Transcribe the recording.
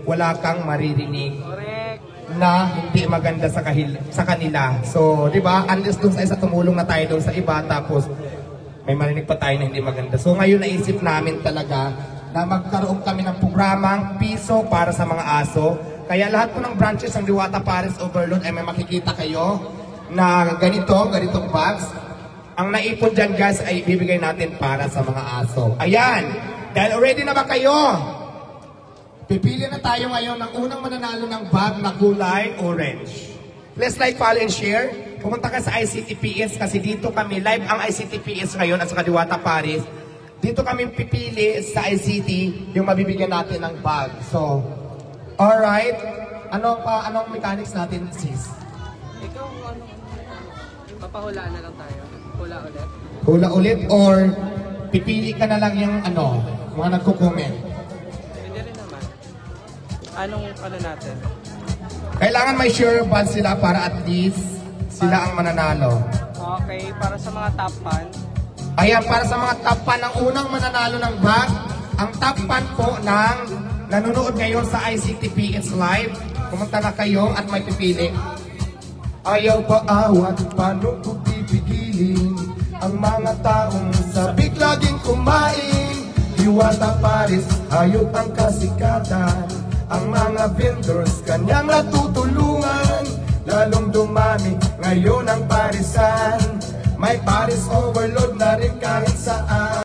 wala kang maririnig Correct. na hindi maganda sa kanila. So, di ba? Unless dun sa isa tumulong na tayo dun sa iba, tapos may marinig pa tayo na hindi maganda. So, ngayon naisip namin talaga na magkaroon kami ng programang piso para sa mga aso. Kaya lahat po ng branches ng Diwata Paris Overload ay may makikita kayo na ganitong bags. Ang naipon dyan guys ay ibibigay natin para sa mga aso. Ayan! Dahil ready na ba kayo? Pipili na tayo ngayon ng unang mananalo ng bag na kulay orange. Please like, follow, and share. Pumunta ka sa ICTPS kasi dito kami, live ang ICTPS ngayon at sa Diwata Paris. Dito kami pipili sa ICT yung mabibigyan natin ng bag. So, alright. Anong mechanics natin, sis? Ikaw, papahulaan na lang tayo. Hula ulit. Hula ulit or pipili ka na lang yung mga nagko-comment. Pwede rin naman. Anong natin? Kailangan may sure band sila para at least sila ang mananalo. Okay, para sa mga top fan. Ayan, para sa mga top fan, ang unang mananalo ng bag, ang top fan po ng nanonood ngayon sa ICTPS Live. Pumunta na kayo at may pipili. Ayaw pa awat, paano ko pipigilin ang mga taong sabik laging kumain. Diwata Paris, hayop ang kasikatan. Ang mga vendors kanyang natutulungan. Lalong dumami ngayon ang parisan. May Paris Overload na rin kahit saan.